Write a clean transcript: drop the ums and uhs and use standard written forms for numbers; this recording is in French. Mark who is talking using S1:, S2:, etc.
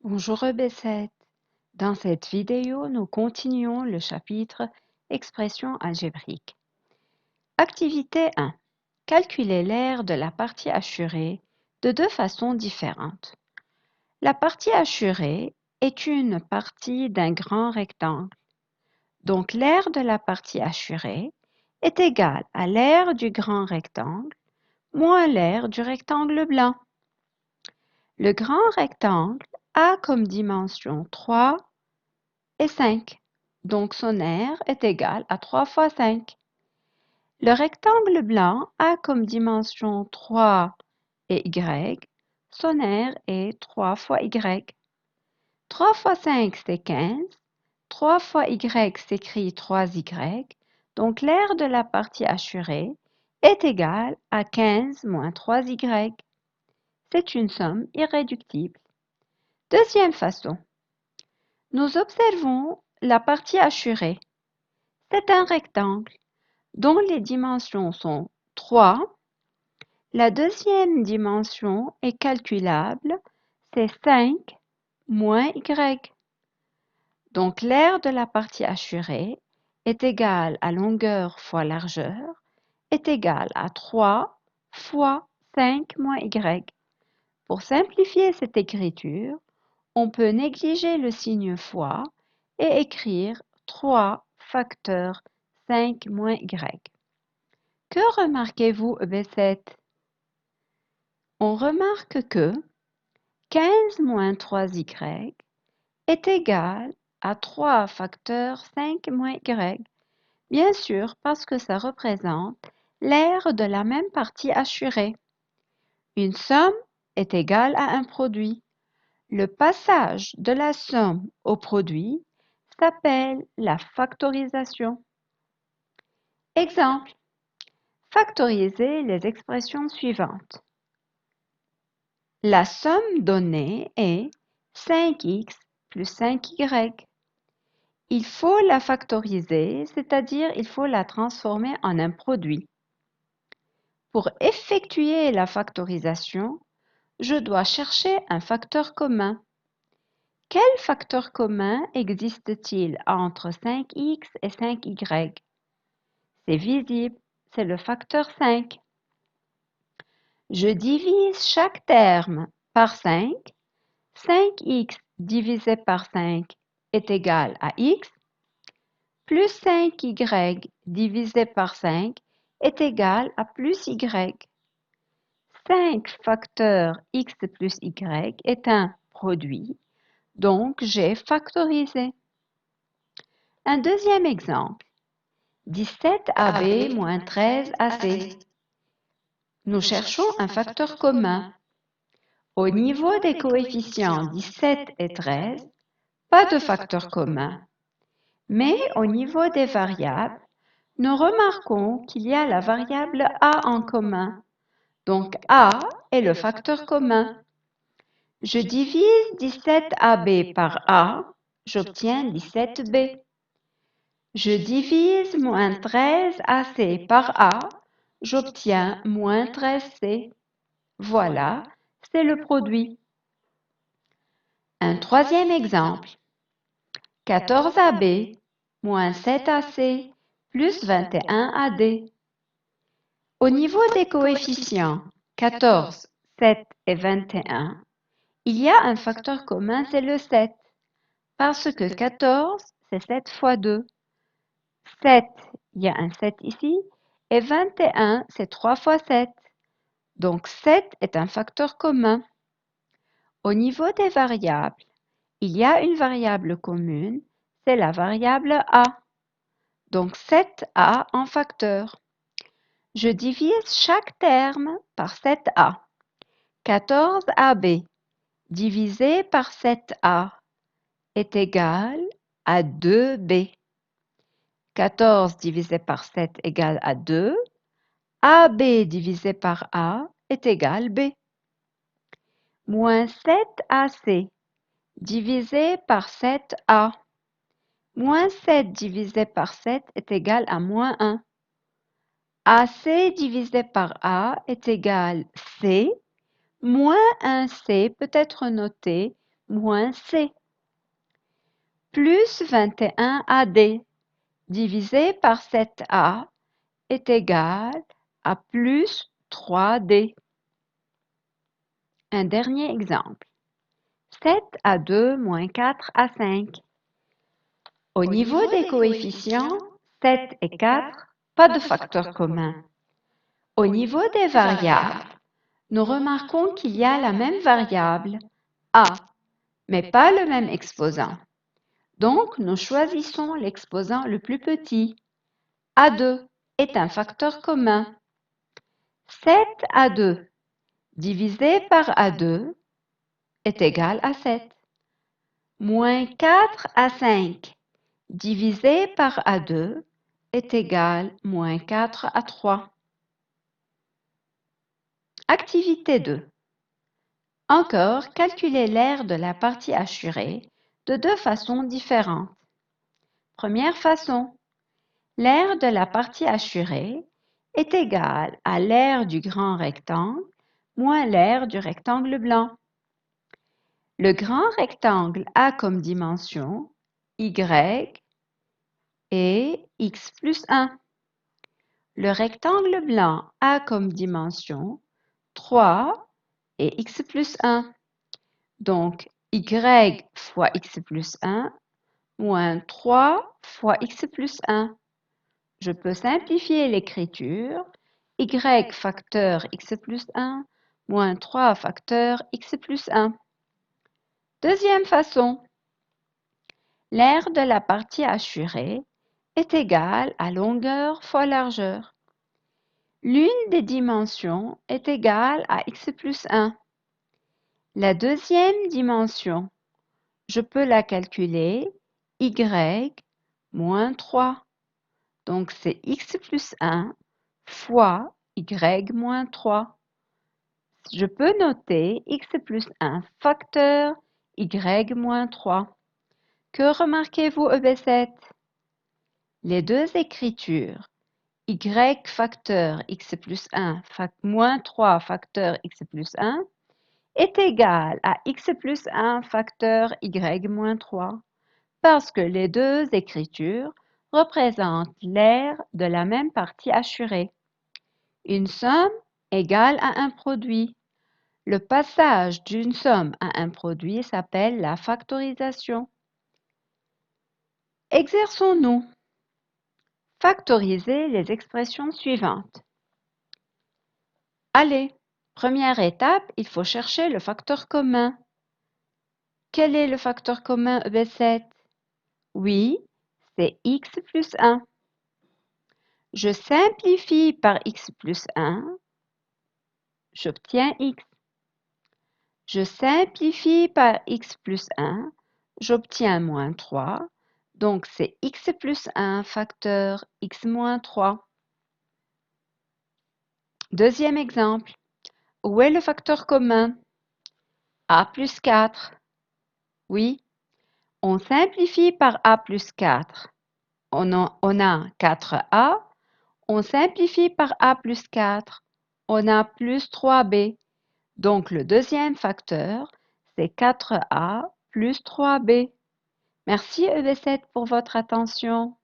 S1: Bonjour Rebecette. Dans cette vidéo, nous continuons le chapitre Expressions algébriques. Activité 1. Calculer l'aire de la partie assurée de deux façons différentes. La partie assurée est une partie d'un grand rectangle. Donc l'aire de la partie assurée est égale à l'aire du grand rectangle moins l'aire du rectangle blanc. Le grand rectangle a comme dimension 3 et 5. Donc son aire est égale à 3 fois 5. Le rectangle blanc a comme dimension 3 et y. Son aire est 3 fois y. 3 fois 5 c'est 15. 3 fois y s'écrit 3y. Donc l'aire de la partie assurée est égale à 15 moins 3y. C'est une somme irréductible. Deuxième façon. Nous observons la partie assurée. C'est un rectangle dont les dimensions sont 3. La deuxième dimension est calculable, c'est 5 moins y. Donc l'aire de la partie assurée est égale à longueur fois largeur est égale à 3 fois 5 moins y. Pour simplifier cette écriture, on peut négliger le signe fois et écrire 3 facteur 5 moins y. Que remarquez-vous, B7? On remarque que 15 moins 3y est égal à 3 facteur 5 moins y. Bien sûr, parce que ça représente l'aire de la même partie assurée. Une somme est égale à un produit. Le passage de la somme au produit s'appelle la factorisation. Exemple. Factoriser les expressions suivantes. La somme donnée est 5x plus 5y. Il faut la factoriser, c'est-à-dire il faut la transformer en un produit. Pour effectuer la factorisation, je dois chercher un facteur commun. Quel facteur commun existe-t-il entre 5x et 5y? C'est visible, c'est le facteur 5. Je divise chaque terme par 5. 5x divisé par 5 est égal à x, plus 5y divisé par 5 est égal à plus y. 5 facteur x plus y est un produit, donc j'ai factorisé. Un deuxième exemple. 17ab moins 13ac. Nous cherchons un facteur commun. Au niveau des coefficients 17 et 13, pas de facteur commun. Mais au niveau des variables, nous remarquons qu'il y a la variable a en commun. Donc a est le facteur commun. Je divise 17ab par a, j'obtiens 17b. Je divise moins 13ac par a, j'obtiens moins 13c. Voilà, c'est le produit. Un troisième exemple. 14ab moins 7ac plus 21ad. Au niveau des coefficients 14, 7 et 21, il y a un facteur commun, c'est le 7. Parce que 14, c'est 7 fois 2. 7, il y a un 7 ici. Et 21, c'est 3 fois 7. Donc 7 est un facteur commun. Au niveau des variables, il y a une variable commune, c'est la variable a. Donc 7a en facteur. Je divise chaque terme par 7a. 14ab divisé par 7a est égal à 2b. 14 divisé par 7 égale à 2. AB divisé par A est égal B. Moins 7AC divisé par 7A. Moins 7 divisé par 7 est égal à moins 1. AC divisé par A est égal C. Moins 1C peut être noté moins C. Plus 21AD divisé par 7A est égal à plus 3D. Un dernier exemple. 7A2 moins 4A5. Au niveau des coefficients, 7 et 4, pas de facteur commun. Au niveau des variables, nous remarquons qu'il y a la même variable, A, mais pas le même exposant. Donc, nous choisissons l'exposant le plus petit. A2 est un facteur commun. 7A2 divisé par A2 est égal à 7. Moins 4A5 divisé par A2 est égal à moins 4A3. Activité 2. Encore, calculer l'aire de la partie assurée de deux façons différentes. Première façon, l'aire de la partie assurée est égale à l'aire du grand rectangle moins l'aire du rectangle blanc. Le grand rectangle a comme dimension y et x plus 1. Le rectangle blanc a comme dimension 3 et x plus 1. Donc, y fois x plus 1 moins 3 fois x plus 1. Je peux simplifier l'écriture. Y facteur x plus 1 moins 3 facteur x plus 1. Deuxième façon. L'aire de la partie assurée est égale à longueur fois largeur. L'une des dimensions est égale à x plus 1. La deuxième dimension, je peux la calculer y moins 3. Donc, c'est x plus 1 fois y moins 3. Je peux noter x plus 1 facteur y moins 3. Que remarquez-vous, EB7? Les deux écritures, y facteur x plus 1 moins 3 facteur x plus 1, est égal à x plus 1 facteur y moins 3, parce que les deux écritures représentent l'aire de la même partie assurée. Une somme égale à un produit. Le passage d'une somme à un produit s'appelle la factorisation. Exerçons-nous. Factoriser les expressions suivantes. Allez, première étape, il faut chercher le facteur commun. Quel est le facteur commun EB7? Oui, c'est x plus 1. Je simplifie par x plus 1, j'obtiens x. Je simplifie par x plus 1, j'obtiens moins 3. Donc, c'est x plus 1 facteur x moins 3. Deuxième exemple. Où est le facteur commun? A plus 4. Oui, on simplifie par A plus 4. On a 4A. On simplifie par A plus 4. On a plus 3B. Donc, le deuxième facteur, c'est 4A plus 3B. Merci EB7 pour votre attention.